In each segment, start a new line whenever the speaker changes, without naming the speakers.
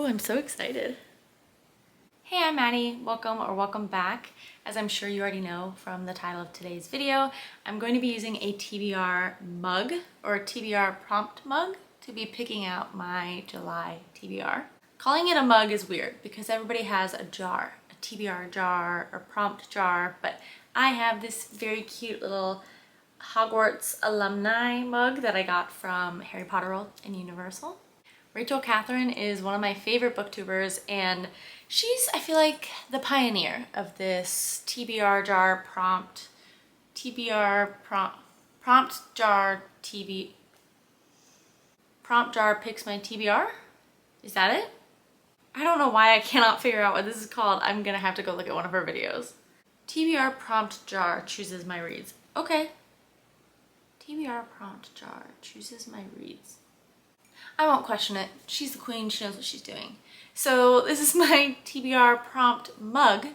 Oh, I'm so excited. Hey, I'm Maddie. Welcome back. As I'm sure you already know from the title of today's video, I'm going to be using a TBR mug or a TBR prompt mug to be picking out my July TBR. Calling it a mug is weird because everybody has a jar, a TBR jar or prompt jar, but I have this very cute little Hogwarts alumni mug that I got from Harry Potter World and Universal. Rachel Catherine is one of my favorite booktubers, and she's, I feel like, the pioneer of this TBR jar prompt jar picks my TBR. Is that it? I don't know why I cannot figure out what this is called. I'm gonna have to go look at one of her videos. TBR prompt jar chooses my reads. Okay. TBR prompt jar chooses my reads. I won't question it. She's the queen, she knows what she's doing. So this is my TBR prompt mug,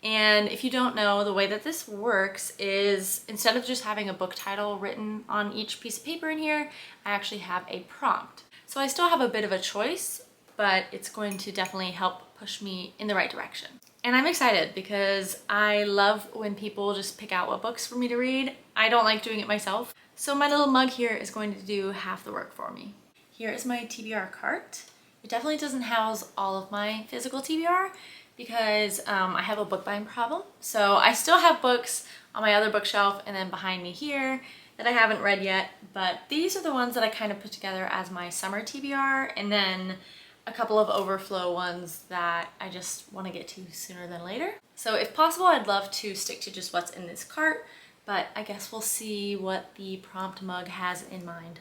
and if you don't know, the way that this works is instead of just having a book title written on each piece of paper in here, I actually have a prompt. So I still have a bit of a choice, but it's going to definitely help push me in the right direction. And I'm excited because I love when people just pick out what books for me to read. I don't like doing it myself. So my little mug here is going to do half the work for me. Here is my TBR cart. It definitely doesn't house all of my physical TBR because I have a book buying problem. So I still have books on my other bookshelf and then behind me here that I haven't read yet, but these are the ones that I kind of put together as my summer TBR, and then a couple of overflow ones that I just want to get to sooner than later. So if possible, I'd love to stick to just what's in this cart, but I guess we'll see what the prompt mug has in mind.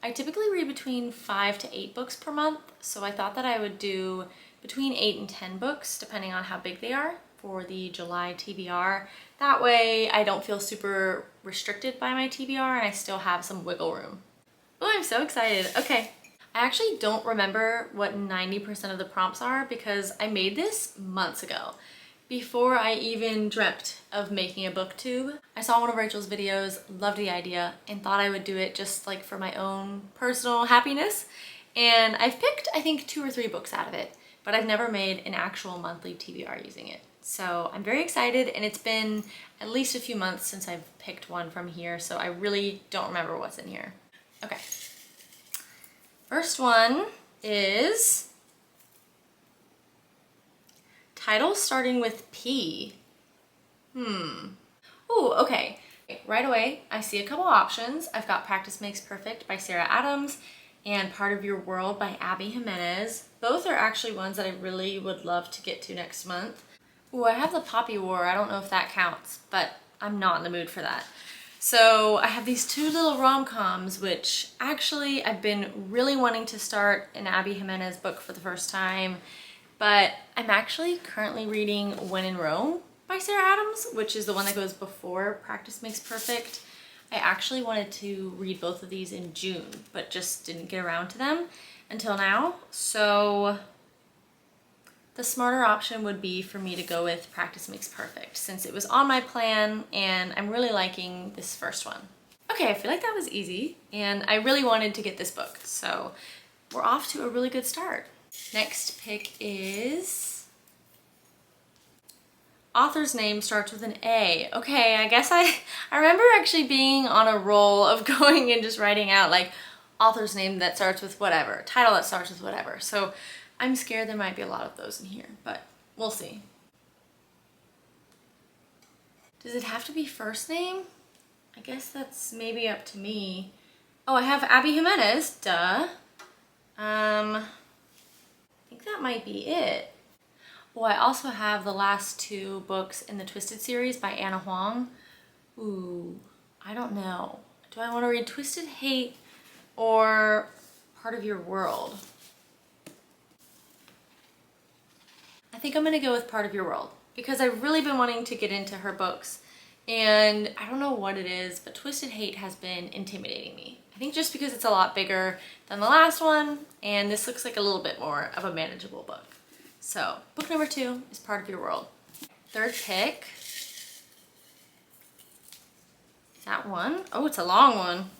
I typically read between 5 to 8 books per month, so I thought that I would do between 8 and 10 books, depending on how big they are, for the July TBR. That way I don't feel super restricted by my TBR and I still have some wiggle room. Oh, I'm so excited. Okay. I actually don't remember what 90% of the prompts are because I made this months ago. Before I even dreamt of making a booktube. I saw one of Rachel's videos, loved the idea, and thought I would do it just like for my own personal happiness. And I've picked, I think, 2 or 3 books out of it, but I've never made an actual monthly TBR using it. So I'm very excited, and it's been at least a few months since I've picked one from here, so I really don't remember what's in here. Okay. First one is title starting with P. Ooh, okay. Right away, I see a couple options. I've got Practice Makes Perfect by Sarah Adams and Part of Your World by Abby Jimenez. Both are actually ones that I really would love to get to next month. Ooh, I have the Poppy War. I don't know if that counts, but I'm not in the mood for that. So I have these 2 little rom-coms, which actually I've been really wanting to start an Abby Jimenez book for the first time. But I'm actually currently reading When in Rome by Sarah Adams, which is the one that goes before Practice Makes Perfect. I actually wanted to read both of these in June, but just didn't get around to them until now. So the smarter option would be for me to go with Practice Makes Perfect since it was on my plan and I'm really liking this first one. Okay, I feel like that was easy and I really wanted to get this book, so we're off to a really good start. Next pick is author's name starts with an A. Okay, I guess I remember actually being on a roll of going and just writing out like author's name that starts with whatever, title that starts with whatever. So I'm scared there might be a lot of those in here, but we'll see. Does it have to be first name? I guess that's maybe up to me. Oh, I have Abby Jimenez, duh. I think that might be it. Well, I also have the last 2 books in the Twisted series by Anna Huang. Ooh, I don't know. Do I want to read Twisted Hate or Part of Your World? I think I'm going to go with Part of Your World because I've really been wanting to get into her books, and I don't know what it is, but Twisted Hate has been intimidating me. I think just because it's a lot bigger than the last one, and this looks like a little bit more of a manageable book. So, book number 2 is Part of Your World. Third pick. Is that one? Oh, it's a long one.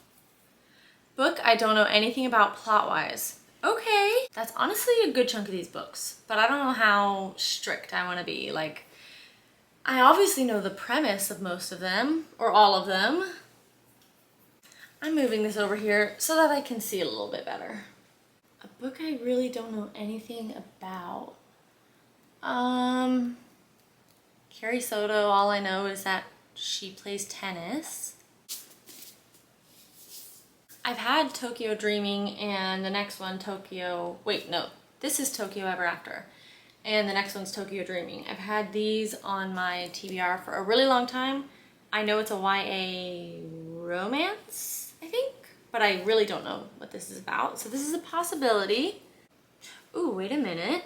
Book I don't know anything about plot-wise. Okay, that's honestly a good chunk of these books, but I don't know how strict I want to be. Like, I obviously know the premise of most of them, or all of them. I'm moving this over here so that I can see it a little bit better. A book I really don't know anything about. Carrie Soto, all I know is that she plays tennis. I've had Tokyo Dreaming and the next one this is Tokyo Ever After. And the next one's Tokyo Dreaming. I've had these on my TBR for a really long time. I know it's a YA romance, I think, but I really don't know what this is about. So this is a possibility. Ooh, wait a minute.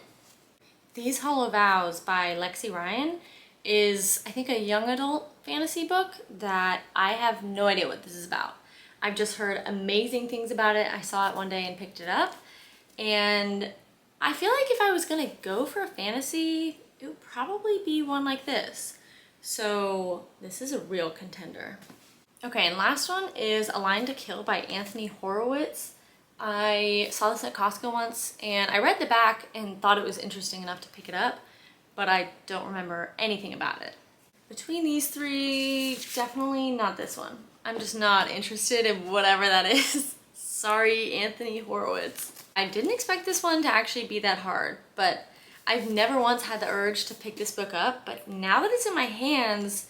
These Hollow Vows by Lexi Ryan is, I think, a young adult fantasy book that I have no idea what this is about. I've just heard amazing things about it. I saw it one day and picked it up. And I feel like if I was gonna go for a fantasy, it would probably be one like this. So this is a real contender. Okay, and last one is A Line to Kill by Anthony Horowitz. I saw this at Costco once and I read the back and thought it was interesting enough to pick it up, but I don't remember anything about it. Between these three, definitely not this one. I'm just not interested in whatever that is. Sorry, Anthony Horowitz. I didn't expect this one to actually be that hard, but I've never once had the urge to pick this book up, but now that it's in my hands,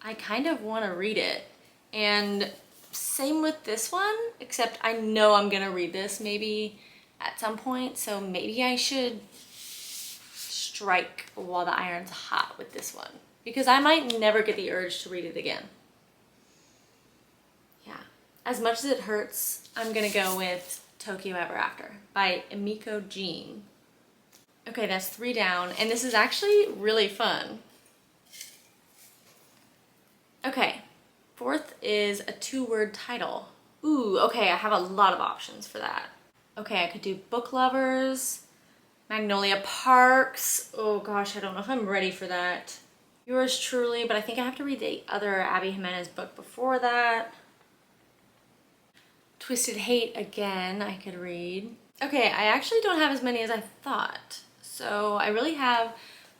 I kind of want to read it. And same with this one, except I know I'm gonna read this maybe at some point, so maybe I should strike while the iron's hot with this one, because I might never get the urge to read it again. Yeah, as much as it hurts, I'm gonna go with Tokyo Ever After by Emiko Jean. Okay, that's 3 down, and this is actually really fun. Okay, 4th is a 2-word title. Ooh, okay, I have a lot of options for that. Okay, I could do Book Lovers, Magnolia Parks. Oh gosh, I don't know if I'm ready for that. Yours Truly, but I think I have to read the other Abby Jimenez book before that. Twisted Hate again, I could read. Okay, I actually don't have as many as I thought. So I really have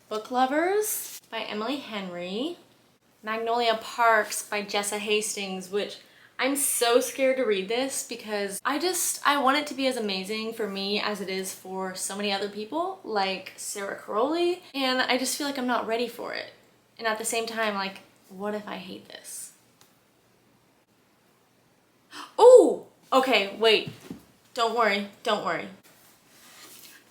Book Lovers by Emily Henry, Magnolia Parks by Jessa Hastings, which I'm so scared to read this because I want it to be as amazing for me as it is for so many other people, like Sarah Caroli, and I just feel like I'm not ready for it. And at the same time, like, what if I hate this? Oh! Okay, wait. Don't worry, don't worry.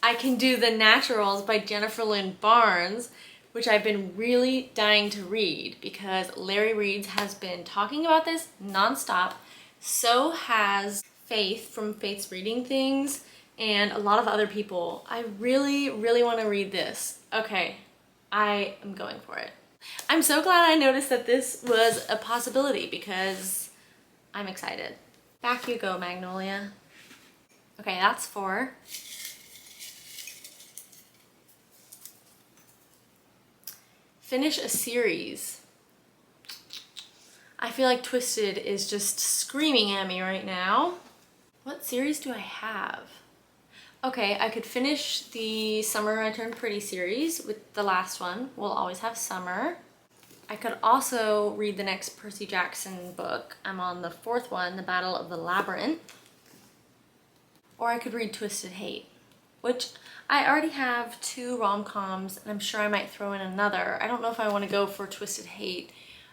I can do The Naturals by Jennifer Lynn Barnes, which I've been really dying to read because Larry Reeds has been talking about this nonstop. So has Faith from Faith's Reading Things and a lot of other people. I really, really want to read this. Okay, I am going for it. I'm so glad I noticed that this was a possibility because I'm excited. Back you go, Magnolia. Okay, that's 4. Finish a series. I feel like Twisted is just screaming at me right now. What series do I have? Okay, I could finish the Summer I Turned Pretty series with the last one. We'll always have summer. I could also read the next Percy Jackson book. I'm on the 4th one, The Battle of the Labyrinth. Or I could read Twisted Hate, which I already have 2 rom-coms and I'm sure I might throw in another. I don't know if I want to go for Twisted Hate.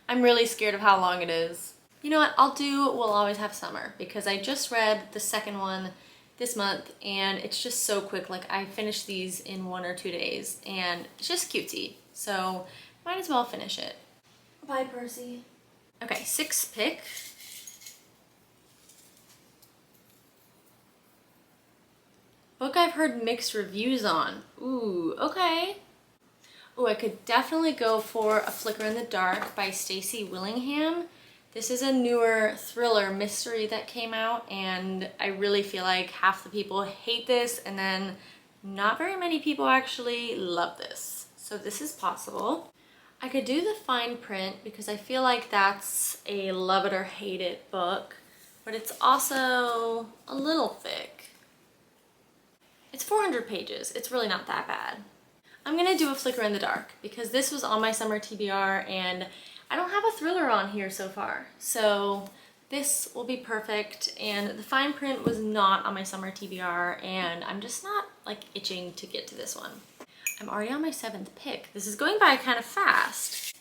I'm really scared of how long it is. You know what, I'll do We'll Always Have Summer because I just read the 2nd one this month and it's just so quick. Like, I finished these in 1 or 2 days and it's just cutesy. So might as well finish it. Bye, Percy. Okay, 6th pick. Book I've heard mixed reviews on. Ooh, okay. Ooh, I could definitely go for A Flicker in the Dark by Stacey Willingham. This is a newer thriller mystery that came out and I really feel like half the people hate this and then not very many people actually love this. So this is possible. I could do The Fine Print because I feel like that's a love it or hate it book, but it's also a little thick. It's 400 pages. It's really not that bad. I'm gonna do a Flicker in the Dark because this was on my summer TBR and I don't have a thriller on here so far. So this will be perfect, and the fine print was not on my summer TBR and I'm just not like itching to get to this one. I'm already on my 7th pick. This is going by kind of fast.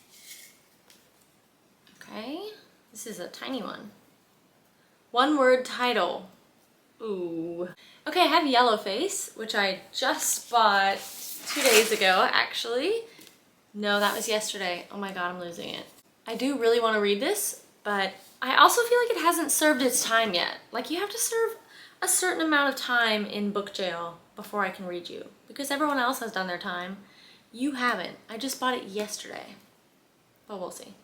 Okay, this is a tiny one. One word title. Ooh. Okay, I have Yellowface, which I just bought 2 days ago, actually. No, that was yesterday. Oh my god, I'm losing it. I do really want to read this, but I also feel like it hasn't served its time yet. Like, you have to serve a certain amount of time in book jail before I can read you, because everyone else has done their time. You haven't. I just bought it yesterday, but we'll see.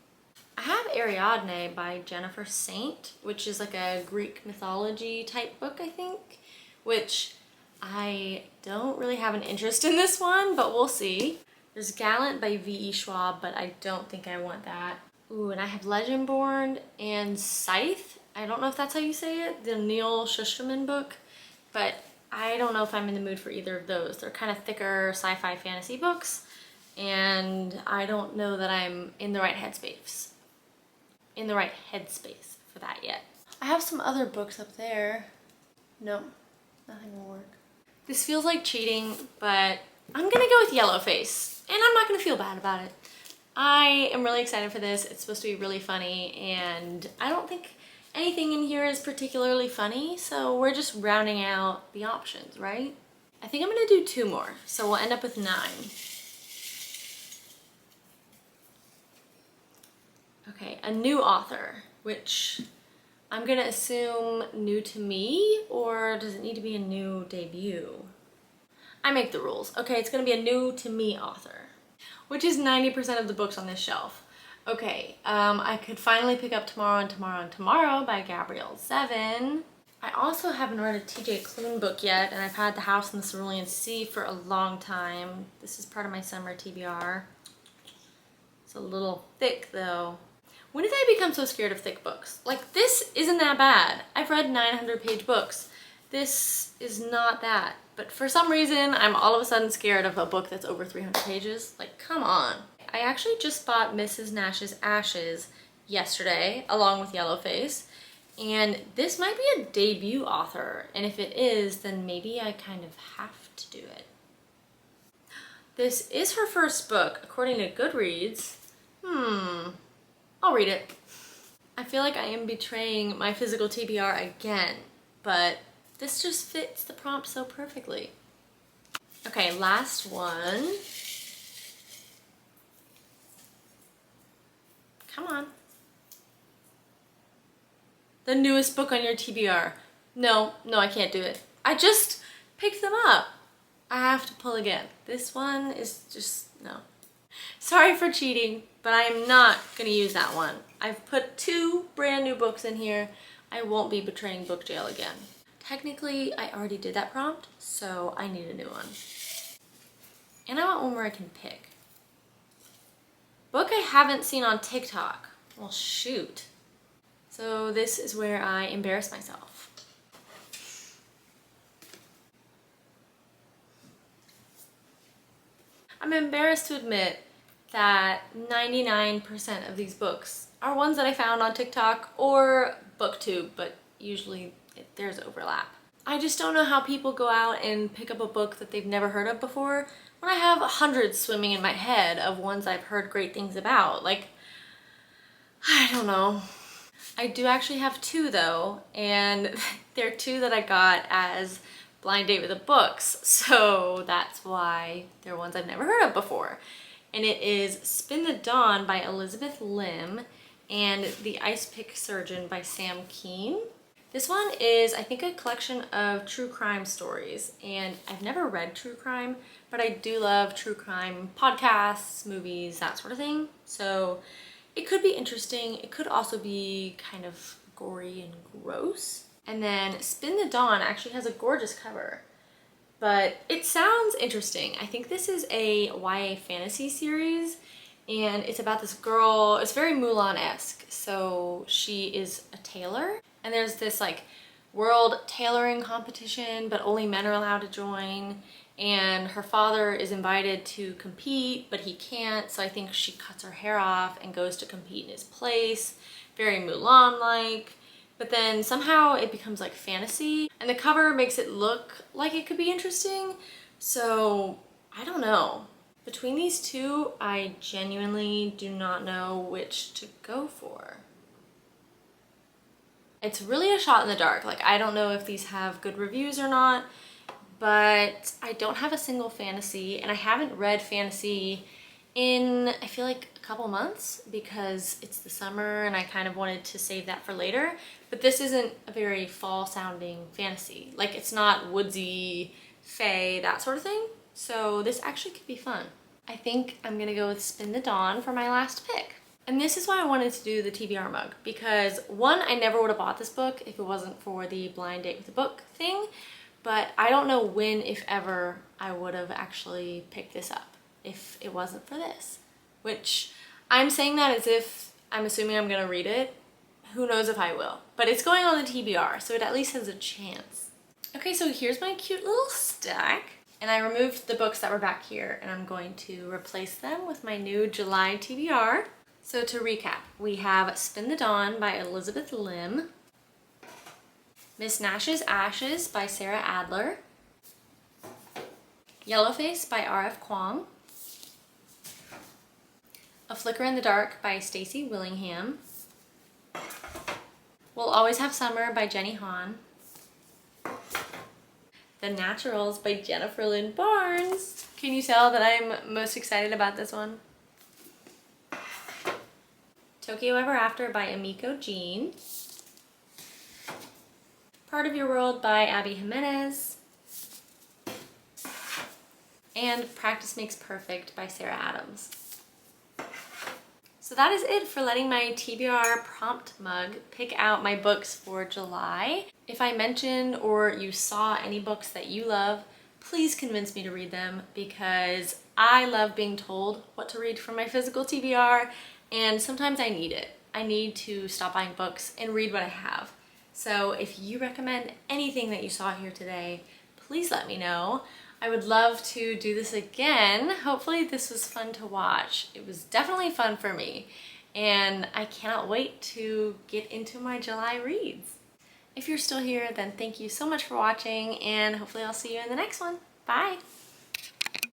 I have Ariadne by Jennifer Saint, which is like a Greek mythology type book, I think, which I don't really have an interest in this one, but we'll see. There's Gallant by V.E. Schwab, but I don't think I want that. Ooh, and I have Legendborn and Scythe. I don't know if that's how you say it, the Neil Shusterman book, but I don't know if I'm in the mood for either of those. They're kind of thicker sci-fi fantasy books, and I don't know that I'm in the right headspace. For that yet. I have some other books up there. No, nothing will work. This feels like cheating, but I'm gonna go with Yellowface, and I'm not gonna feel bad about it. I am really excited for this. It's supposed to be really funny, and I don't think anything in here is particularly funny, so we're just rounding out the options, right? I think I'm gonna do 2 more, so we'll end up with 9. Okay, a new author, which I'm gonna assume new to me, or does it need to be a new debut? I make the rules. Okay, it's gonna be a new to me author, which is 90% of the books on this shelf. Okay, I could finally pick up Tomorrow and Tomorrow and Tomorrow by Gabrielle Zevin. I also haven't read a TJ Klune book yet, and I've had The House in the Cerulean Sea for a long time. This is part of my summer TBR. It's a little thick though. When did I become so scared of thick books? Like, this isn't that bad. I've read 900-page books. This is not that. But for some reason, I'm all of a sudden scared of a book that's over 300 pages. Like, come on. I actually just bought Mrs. Nash's Ashes yesterday, along with Yellowface. And this might be a debut author. And if it is, then maybe I kind of have to do it. This is her first book, according to Goodreads. I'll read it. I feel like I am betraying my physical TBR again, but this just fits the prompt so perfectly. Okay, last one. Come on. The newest book on your TBR. No, I can't do it. I just picked them up. I have to pull again. This one is just, no. Sorry for cheating, but I am not gonna use that one. I've put 2 brand new books in here. I won't be betraying book jail again. Technically, I already did that prompt, so I need a new one. And I want one where I can pick. Book I haven't seen on TikTok. Well, shoot. So this is where I embarrass myself. I'm embarrassed to admit that 99% of these books are ones that I found on TikTok or BookTube, but usually there's overlap. I just don't know how people go out and pick up a book that they've never heard of before when I have hundreds swimming in my head of ones I've heard great things about. Like, I don't know. I do actually have 2 though, and they're 2 that I got as blind date with the books, so that's why they're ones I've never heard of before. And it is Spin the Dawn by Elizabeth Lim and The Ice Pick Surgeon by Sam Keane. This one is, I think, a collection of true crime stories, and I've never read true crime, but I do love true crime podcasts, movies, that sort of thing. So it could be interesting. It could also be kind of gory and gross. And then Spin the Dawn actually has a gorgeous cover, but it sounds interesting. I think this is a YA fantasy series, and it's about this girl. It's very Mulan-esque. So she is a tailor, and there's this like world tailoring competition, but only men are allowed to join. And her father is invited to compete, but he can't. So I think she cuts her hair off and goes to compete in his place. Very Mulan-like. But then somehow it becomes like fantasy. And the cover makes it look like it could be interesting. So I don't know. Between these two, I genuinely do not know which to go for. It's really a shot in the dark. Like, I don't know if these have good reviews or not, but I don't have a single fantasy, and I haven't read fantasy in, I feel like, a couple months because it's the summer and I kind of wanted to save that for later. But this isn't a very fall sounding fantasy. Like, it's not woodsy, fae, that sort of thing. So this actually could be fun. I think I'm gonna go with Spin the Dawn for my last pick. And this is why I wanted to do the TBR mug, because one, I never would have bought this book if it wasn't for the blind date with the book thing, but I don't know when, if ever, I would have actually picked this up if it wasn't for this. Which, I'm saying that as if I'm assuming I'm gonna read it. Who knows if I will, but it's going on the TBR, so it at least has a chance. Okay, so here's my cute little stack. And I removed the books that were back here, and I'm going to replace them with my new July TBR. So to recap, we have Spin the Dawn by Elizabeth Lim, Miss Nash's Ashes by Sarah Adler, Yellowface by R.F. Kuang, A Flicker in the Dark by Stacey Willingham, We'll Always Have Summer by Jenny Han, The Naturals by Jennifer Lynn Barnes. Can you tell that I'm most excited about this one? Tokyo Ever After by Amiko Jean, Part of Your World by Abby Jimenez, and Practice Makes Perfect by Sarah Adams. So that is it for letting my TBR prompt mug pick out my books for July. If I mentioned or you saw any books that you love, please convince me to read them, because I love being told what to read for my physical TBR, and sometimes I need it. I need to stop buying books and read what I have. So if you recommend anything that you saw here today, please let me know. I would love to do this again. Hopefully this was fun to watch. It was definitely fun for me, and I cannot wait to get into my July reads. If you're still here, then thank you so much for watching, and hopefully I'll see you in the next one. Bye!